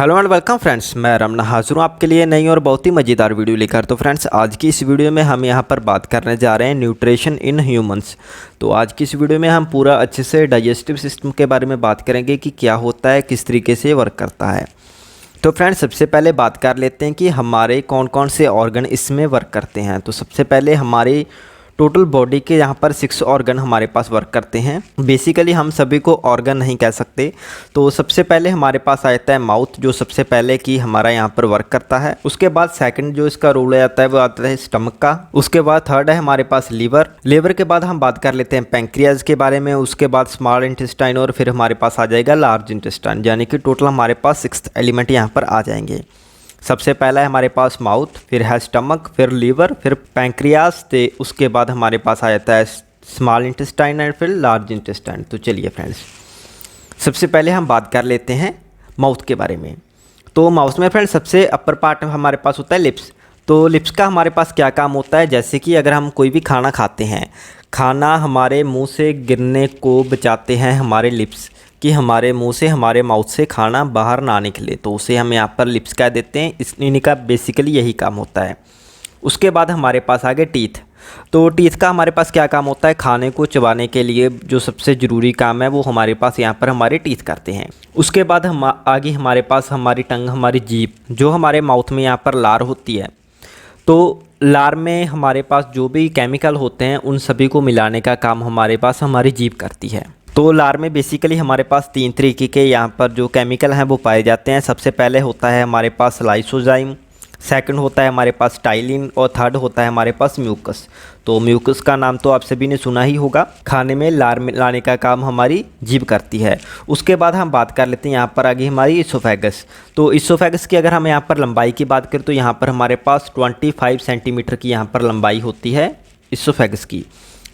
Hello and welcome friends, मैं रमना हाजिर हूँ आपके लिए नई और बहुत ही मज़ेदार वीडियो लेकर। तो फ्रेंड्स, आज की इस वीडियो में हम यहाँ पर बात करने जा रहे हैं न्यूट्रिशन इन ह्यूमंस। तो आज की इस वीडियो में हम पूरा अच्छे से डाइजेस्टिव सिस्टम के बारे में बात करेंगे कि क्या होता है, किस तरीके से वर्क करता है। तो फ्रेंड्स, सबसे पहले बात कर लेते हैं कि हमारे कौन कौन से ऑर्गन इसमें वर्क करते हैं। तो सबसे पहले हमारे टोटल बॉडी के यहाँ पर 6 ऑर्गन हमारे पास वर्क करते हैं। बेसिकली हम सभी को ऑर्गन नहीं कह सकते। तो सबसे पहले हमारे पास आता है माउथ, जो सबसे पहले कि हमारा यहाँ पर वर्क करता है। उसके बाद सेकंड जो इसका रोल आता है वो आता है स्टमक का। उसके बाद थर्ड है हमारे पास लीवर के बाद हम बात कर लेते हैं पैंक्रियाज के बारे में। उसके बाद स्मॉल इंटेस्टाइन और फिर हमारे पास आ जाएगा लार्ज इंटेस्टाइन, यानी कि टोटल हमारे पास 6 एलिमेंट यहाँ पर आ जाएंगे। सबसे पहला है हमारे पास माउथ, फिर है स्टमक, फिर लीवर, फिर पैंक्रियाज, तो उसके बाद हमारे पास आ जाता है स्मॉल इंटेस्टाइन और फिर लार्ज इंटेस्टाइन। तो चलिए फ्रेंड्स, सबसे पहले हम बात कर लेते हैं माउथ के बारे में। तो माउथ में फ्रेंड्स सबसे अपर पार्ट हमारे पास होता है लिप्स। तो लिप्स का हमारे पास क्या काम होता है, जैसे कि अगर हम कोई भी खाना खाते हैं, खाना हमारे मुंह से गिरने को बचाते हैं हमारे लिप्स, कि हमारे मुंह से, हमारे माउथ से खाना बाहर ना निकले, तो उसे हम यहाँ पर लिप्स कह देते हैं। इनका बेसिकली यही काम होता है। उसके बाद हमारे पास आ गए टीथ। तो टीथ का हमारे पास क्या काम होता है, खाने को चबाने के लिए जो सबसे ज़रूरी काम है वो हमारे पास यहाँ पर हमारे टीथ करते हैं। उसके बाद हम आगे हमारे पास हमारी टंग, हमारी जीभ, जो हमारे माउथ में यहाँ पर लार होती है। तो लार में हमारे पास जो भी केमिकल होते हैं उन सभी को मिलाने का काम हमारे पास हमारी जीभ करती है। तो लार में बेसिकली हमारे पास 3 तरीके के यहाँ पर जो केमिकल हैं वो पाए जाते हैं। सबसे पहले होता है हमारे पास लाइसोजाइम, सेकंड होता है हमारे पास टाइलिन और थर्ड होता है हमारे पास म्यूकस। तो म्यूकस का नाम तो आप सभी ने सुना ही होगा। खाने में लार मिलाने का काम हमारी जीभ करती है। उसके बाद हम बात कर लेते हैं यहाँ पर आगे हमारी इसोफेगस। तो इसोफेगस की अगर हम यहाँ पर लंबाई की बात करें तो यहाँ पर हमारे पास 25 सेंटीमीटर की यहाँ पर लंबाई होती है इसोफेगस की।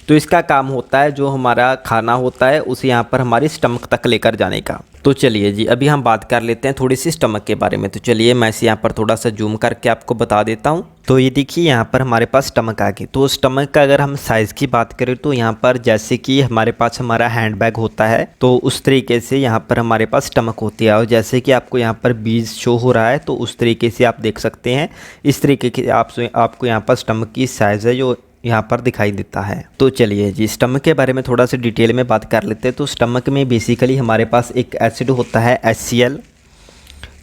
तो इसका काम होता है जो हमारा खाना होता है उसे यहाँ पर हमारी स्टमक तक लेकर जाने का। तो चलिए जी, अभी हम बात कर लेते हैं थोड़ी सी स्टमक के बारे में। तो चलिए मैं इसे यहाँ पर थोड़ा सा जूम करके आपको बता देता हूँ। तो ये देखिए यहाँ पर हमारे पास स्टमक आ गई। तो स्टमक का अगर हम साइज़ की बात करें तो यहाँ पर जैसे कि हमारे पास हमारा हैंड बैग होता है, तो उस तरीके से यहाँ पर हमारे पास स्टमक होती है। और जैसे कि आपको यहाँ पर बीज शो हो रहा है तो उस तरीके से आप देख सकते हैं। इस तरीके की आपको यहाँ पर स्टमक की साइज़ है जो यहाँ पर दिखाई देता है। तो चलिए जी, स्टमक के बारे में थोड़ा सा डिटेल में बात कर लेते हैं। तो स्टमक में बेसिकली हमारे पास एक एसिड होता है HCl।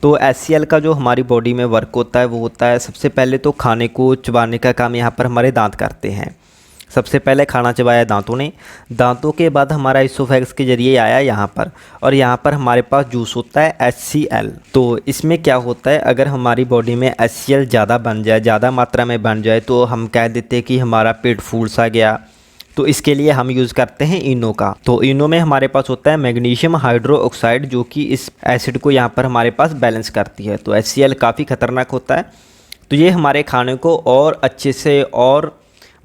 तो HCl का जो हमारी बॉडी में वर्क होता है वो होता है, सबसे पहले तो खाने को चबाने का काम यहाँ पर हमारे दांत करते हैं। सबसे पहले खाना चबाया दांतों ने, दांतों के बाद हमारा इसोफेगस के जरिए आया यहाँ पर, और यहाँ पर हमारे पास जूस होता है HCl। तो इसमें क्या होता है, अगर हमारी बॉडी में HCl ज़्यादा बन जाए, ज़्यादा मात्रा में बन जाए, तो हम कह देते हैं कि हमारा पेट फूल सा गया। तो इसके लिए हम यूज़ करते हैं इनो का। तो इनो में हमारे पास होता है मैग्नीशियम हाइड्रोक्साइड, जो कि इस एसिड को यहाँ पर हमारे पास बैलेंस करती है। तो HCl काफ़ी ख़तरनाक होता है। तो ये हमारे खाने को और अच्छे से और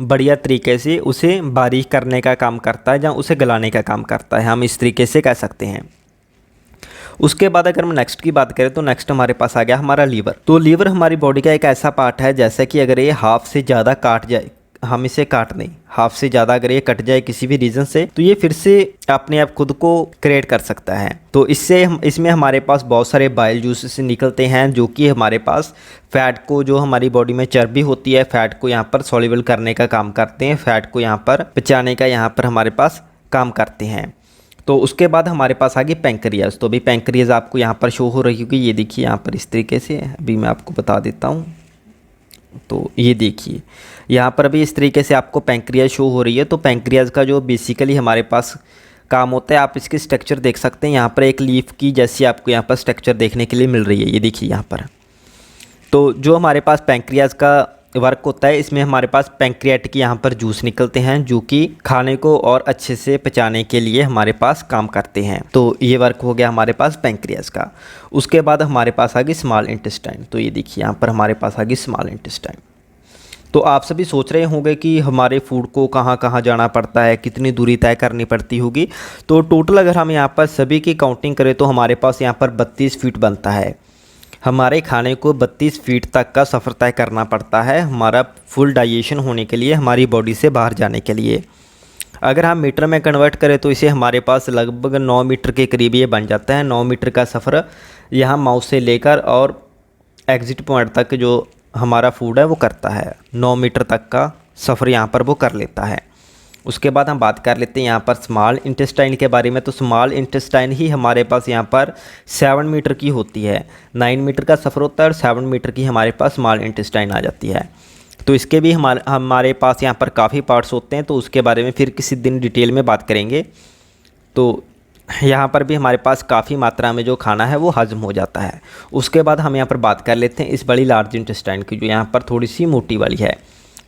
बढ़िया तरीके से उसे बारीक करने का काम करता है, या उसे गलाने का काम करता है, हम इस तरीके से कह सकते हैं। उसके बाद अगर हम नेक्स्ट की बात करें तो नेक्स्ट हमारे पास आ गया हमारा लीवर। तो लीवर हमारी बॉडी का एक ऐसा पार्ट है, जैसा कि अगर ये हाफ से ज़्यादा काट जाए, हम इसे काट दें, हाफ से ज़्यादा अगर ये कट जाए किसी भी रीज़न से, तो ये फिर से अपने आप खुद को क्रिएट कर सकता है। तो इसमें हमारे पास बहुत सारे बाइल जूसेस निकलते हैं, जो कि हमारे पास फ़ैट को, जो हमारी बॉडी में चर्बी होती है, फ़ैट को यहाँ पर सॉल्युबल करने का काम करते हैं, फ़ैट को यहाँ पर पचाने का यहाँ पर हमारे पास काम करते हैं। तो उसके बाद हमारे पास आ गई पैंक्रियाज। तो अभी पैंक्रियाज आपको यहाँ पर शो हो रही होगी, ये देखिए यहाँ पर इस तरीके से। अभी मैं आपको बता देता हूँ। तो ये देखिए यहाँ पर अभी इस तरीके से आपको पैंक्रियाज शो हो रही है। तो पैंक्रियाज का जो बेसिकली हमारे पास काम होता है, आप इसकी स्ट्रक्चर देख सकते हैं। यहाँ पर एक लीफ की जैसी आपको यहाँ पर स्ट्रक्चर देखने के लिए मिल रही है, ये देखिए यहाँ पर। तो जो हमारे पास पैंक्रियाज का वर्क होता है, इसमें हमारे पास पैंक्रियाटिक यहाँ पर जूस निकलते हैं, जो कि खाने को और अच्छे से पचाने के लिए हमारे पास काम करते हैं। तो ये वर्क हो गया हमारे पास पैंक्रियाज का। उसके बाद हमारे पास आ गई स्मॉल इंटेस्टाइन। तो ये देखिए यहाँ पर हमारे पास आ गई स्मॉल इंटेस्टाइन। तो आप सभी सोच रहे होंगे कि हमारे फूड को कहाँ कहाँ जाना पड़ता है, कितनी दूरी तय करनी पड़ती होगी। तो टोटल अगर हम यहाँ पर सभी की काउंटिंग करें तो हमारे पास यहाँ पर 32 फीट बनता है। हमारे खाने को 32 फीट तक का सफ़र तय करना पड़ता है, हमारा फुल डाइजेशन होने के लिए, हमारी बॉडी से बाहर जाने के लिए। अगर हम मीटर में कन्वर्ट करें तो इसे हमारे पास लगभग 9 मीटर के करीब ये बन जाता है। 9 मीटर का सफ़र यहाँ माउथ से लेकर और एग्ज़िट पॉइंट तक जो हमारा फूड है वो करता है। 9 मीटर तक का सफ़र यहाँ पर वो कर लेता है। उसके बाद हम बात कर लेते हैं यहाँ पर स्मॉल इंटेस्टाइन के बारे में। तो स्मॉल इंटेस्टाइन ही हमारे पास यहाँ पर 7 मीटर की होती है। 9 मीटर का सफ़र होता है और 7 मीटर की हमारे पास स्मॉल इंटेस्टाइन आ जाती है। तो इसके भी हमारे पास यहाँ पर काफ़ी पार्ट्स होते हैं, तो उसके बारे में फिर किसी दिन डिटेल में बात करेंगे। तो यहाँ पर भी हमारे पास काफ़ी मात्रा में जो खाना है वो हज़म हो जाता है। उसके बाद हम यहाँ पर बात कर लेते हैं इस बड़ी लार्ज इंटेस्टाइन की, जो यहाँ पर थोड़ी सी मोटी वाली है।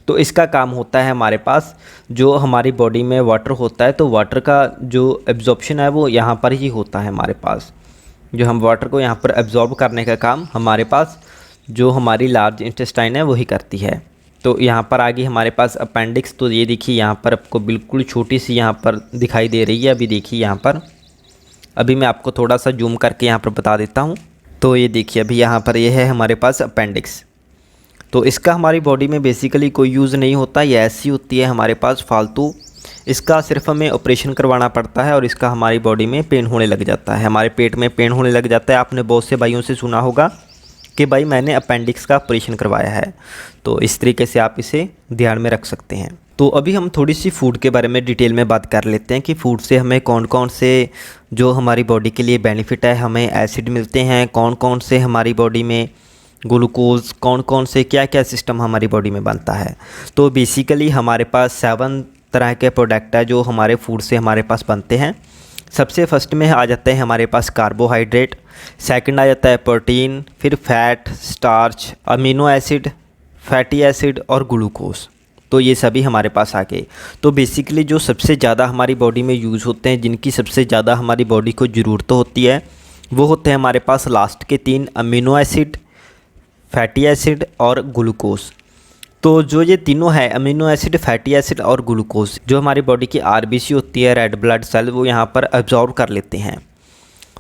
तो इसका काम होता है हमारे पास जो हमारी बॉडी में वाटर होता है, तो वाटर का जो एब्जॉर्प्शन है वो यहाँ पर ही होता है हमारे पास। जो हम वाटर को यहाँ पर एब्जॉर्ब करने का काम हमारे पास जो हमारी लार्ज इंटेस्टाइन है वही करती है। तो यहाँ पर आगे हमारे पास अपेंडिक्स, तो ये देखिए यहाँ पर आपको बिल्कुल छोटी सी यहाँ पर दिखाई दे रही है। अभी देखिए यहाँ पर, अभी मैं आपको थोड़ा सा जूम करके यहाँ पर बता देता हूँ। तो ये देखिए अभी यहाँ पर ये है हमारे पास अपेंडिक्स। तो इसका हमारी बॉडी में बेसिकली कोई यूज़ नहीं होता, ये ऐसी होती है हमारे पास फालतू। इसका सिर्फ हमें ऑपरेशन करवाना पड़ता है और इसका हमारी बॉडी में पेन होने लग जाता है, हमारे पेट में पेन होने लग जाता है। आपने बहुत से भाइयों से सुना होगा कि भाई मैंने अपेंडिक्स का ऑपरेशन करवाया है। तो इस तरीके से आप इसे ध्यान में रख सकते हैं। तो अभी हम थोड़ी सी फूड के बारे में डिटेल में बात कर लेते हैं कि फ़ूड से हमें कौन कौन से जो हमारी बॉडी के लिए बेनिफिट है, हमें एसिड मिलते हैं, कौन कौन से हमारी बॉडी में ग्लूकोज, कौन कौन से क्या क्या सिस्टम हमारी बॉडी में बनता है। तो बेसिकली हमारे पास 7 तरह के प्रोडक्ट है जो हमारे फूड से हमारे पास बनते हैं। सबसे फर्स्ट में आ जाते हैं हमारे पास कार्बोहाइड्रेट, सेकंड आ जाता है प्रोटीन, फिर fat, starch, amino acid, fatty acid और ग्लूकोज। तो ये सभी हमारे पास आ गए। तो बेसिकली जो सबसे ज़्यादा हमारी बॉडी में यूज़ होते हैं, जिनकी सबसे ज़्यादा हमारी बॉडी को ज़रूरत होती है, वो होते हैं हमारे पास लास्ट के 3, अमीनो एसिड, फैटी एसिड और ग्लूकोज। तो जो ये तीनों है, अमीनो एसिड, फैटी एसिड और ग्लूकोज, जो हमारी बॉडी की आरबीसी होती है, रेड ब्लड सेल, वो यहाँ पर एब्जॉर्ब कर लेते हैं।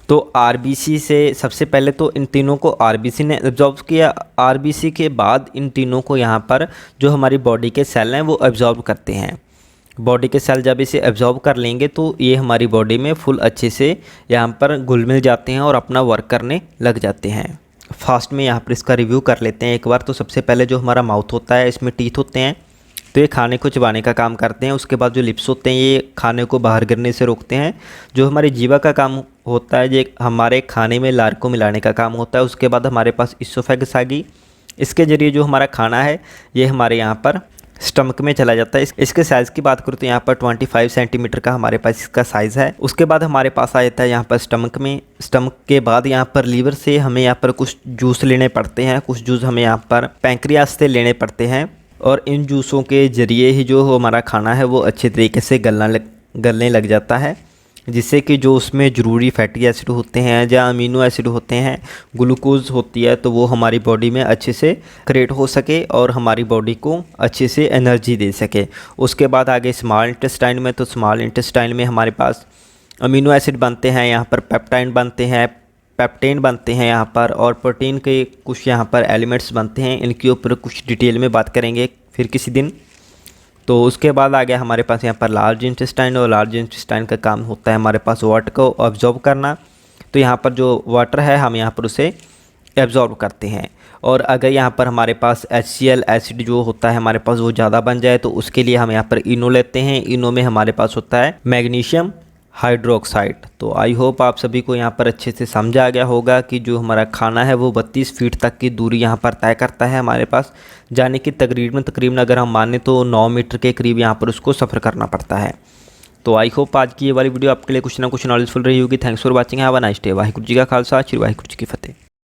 तो आरबीसी से सबसे पहले तो इन तीनों को आरबीसी ने एब्जॉर्ब किया, आरबीसी के बाद इन तीनों को यहाँ पर जो हमारी बॉडी के सेल हैं वो एब्जॉर्ब करते हैं। बॉडी के सेल जब इसे एब्जॉर्ब कर लेंगे तो ये हमारी बॉडी में फुल अच्छे से यहाँ पर घुल मिल जाते हैं और अपना वर्क करने लग जाते हैं। फास्ट में यहाँ पर इसका रिव्यू कर लेते हैं एक बार। तो सबसे पहले जो हमारा माउथ होता है, इसमें टीथ होते हैं, तो ये खाने को चबाने का काम करते हैं। उसके बाद जो लिप्स होते हैं, ये खाने को बाहर गिरने से रोकते हैं। जो हमारी जीवा का काम होता है, ये हमारे खाने में लार को मिलाने का काम होता है। उसके बाद हमारे पास इसोफेगस आ गई, इसके ज़रिए जो हमारा खाना है ये हमारे यहाँ पर स्टमक में चला जाता है। इसके साइज़ की बात करूँ तो यहाँ पर 25 सेंटीमीटर का हमारे पास इसका साइज़ है। उसके बाद हमारे पास आ जाता है यहाँ पर स्टमक में। स्टमक के बाद यहाँ पर लीवर से हमें यहाँ पर कुछ जूस लेने पड़ते हैं, कुछ जूस हमें यहाँ पर पैंक्रियास से लेने पड़ते हैं, और इन जूसों के ज़रिए ही जो हमारा खाना है वो अच्छे तरीके से गलने लग जाता है, जिससे कि जो उसमें ज़रूरी फैटी एसिड होते हैं या अमीनो एसिड होते हैं, ग्लूकोज होती है, तो वो हमारी बॉडी में अच्छे से क्रिएट हो सके और हमारी बॉडी को अच्छे से एनर्जी दे सके। उसके बाद आगे स्मॉल इंटेस्टाइन में, तो स्मॉल इंटेस्टाइन में हमारे पास अमीनो एसिड बनते हैं, यहाँ पर पेप्टाइन बनते हैं, पेप्टेन बनते हैं यहाँ पर, और प्रोटीन के कुछ यहाँ पर एलिमेंट्स बनते हैं। इनके ऊपर कुछ डिटेल में बात करेंगे फिर किसी दिन। तो उसके बाद आ गया हमारे पास यहाँ पर लार्ज इंटेस्टाइन, और लार्ज इंटेस्टाइन का काम होता है हमारे पास वाटर को ऑब्जॉर्ब करना। तो यहाँ पर जो वाटर है हम यहाँ पर उसे एब्जॉर्ब करते हैं। और अगर यहाँ पर हमारे पास HCl एसिड जो होता है हमारे पास वो ज़्यादा बन जाए तो उसके लिए हम यहाँ पर इनो लेते हैं। इनो में हमारे पास होता है मैग्नीशियम हाइड्रोक्साइड। तो आई होप आप सभी को यहाँ पर अच्छे से समझ आ गया होगा कि जो हमारा खाना है वो 32 फीट तक की दूरी यहाँ पर तय करता है हमारे पास, जाने की तकरीबन अगर हम माने तो 9 मीटर के करीब यहाँ पर उसको सफ़र करना पड़ता है। तो आई होप आज की ये वाली वीडियो आपके लिए कुछ ना कुछ नॉलेजफुल रही होगी। Thanks for watching, have a nice day. Waheguru ji का खालसा, श्री वाहिगुरू जी की फतेह।